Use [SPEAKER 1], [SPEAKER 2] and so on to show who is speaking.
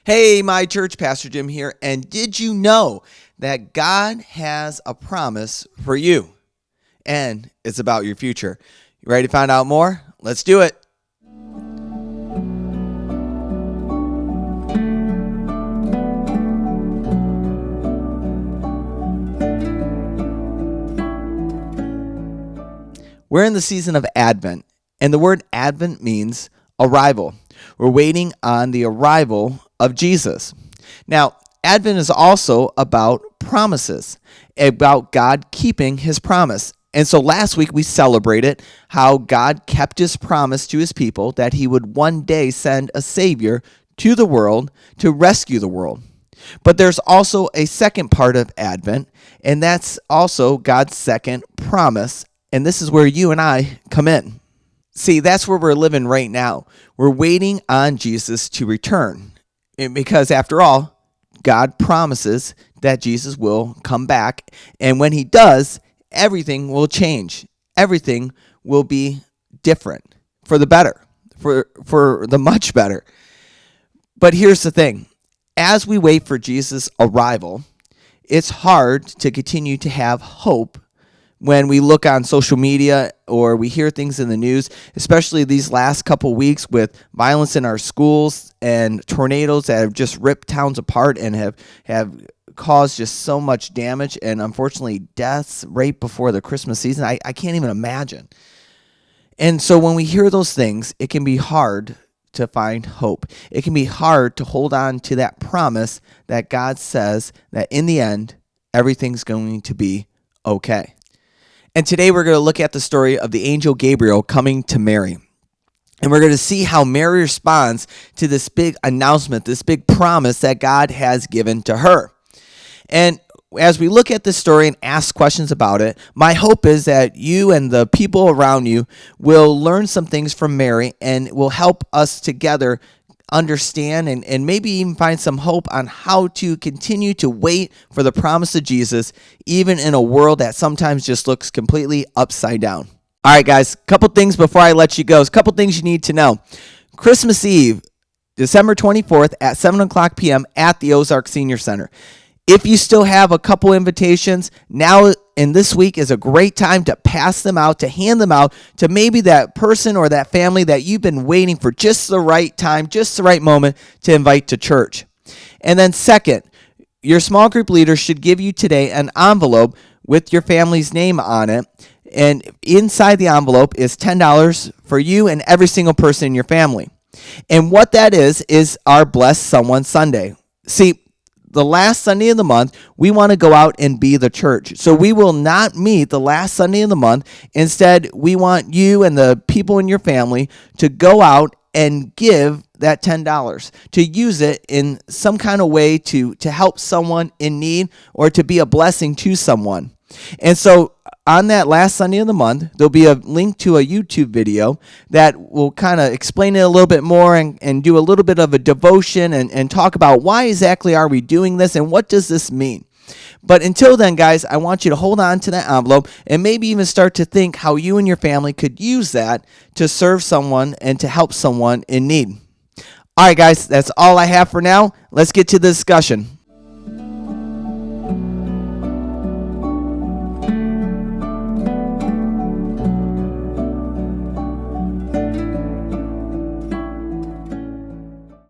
[SPEAKER 1] Hey, my church, Pastor Jim here. And did you know that God has a promise for you? And it's about your future. You ready to find out more? Let's do it. We're in the season of Advent, and the word Advent means arrival. We're waiting on the arrival of Jesus. Now, Advent is also about promises, about God keeping his promise. And so last week we celebrated how God kept his promise to his people that he would one day send a Savior to the world to rescue the world. But there's also a second part of Advent, and that's also God's second promise. And this is where you and I come in. See, that's where we're living right now. We're waiting on Jesus to return. Because after all, God promises that Jesus will come back. And when he does, everything will change. Everything will be different for the better, for the much better. But here's the thing. As we wait for Jesus' arrival, it's hard to continue to have hope when we look on social media or we hear things in the news, especially these last couple weeks with violence in our schools and tornadoes that have just ripped towns apart and have caused just so much damage and unfortunately deaths right before the Christmas season. I can't even imagine. And so when we hear those things, it can be hard to find hope. It can be hard to hold on to that promise that God says that in the end, everything's going to be okay. And today we're going to look at the story of the angel Gabriel coming to Mary. And we're going to see how Mary responds to this big announcement, this big promise that God has given to her. And as we look at this story and ask questions about it, my hope is that you and the people around you will learn some things from Mary and will help us together understand and maybe even find some hope on how to continue to wait for the promise of Jesus, even in a world that sometimes just looks completely upside down. All right, guys, couple things before I let you go. A couple things you need to know. Christmas Eve, December 24th at 7 o'clock p.m. at the Ozark Senior Center. If you still have a couple invitations, now and this week is a great time to pass them out, to hand them out to maybe that person or that family that you've been waiting for just the right time, just the right moment to invite to church. And then second, your small group leader should give you today an envelope with your family's name on it. And inside the envelope is $10 for you and every single person in your family. And what that is our Bless Someone Sunday. See, the last Sunday of the month, we want to go out and be the church. So we will not meet the last Sunday of the month. Instead, we want you and the people in your family to go out and give that $10, to use it in some kind of way to help someone in need or to be a blessing to someone. And so on that last Sunday of the month, there'll be a link to a YouTube video that will kind of explain it a little bit more and do a little bit of a devotion and talk about why exactly are we doing this and what does this mean. But until then, guys, I want you to hold on to that envelope and maybe even start to think how you and your family could use that to serve someone and to help someone in need. All right, guys, that's all I have for now. Let's get to the discussion.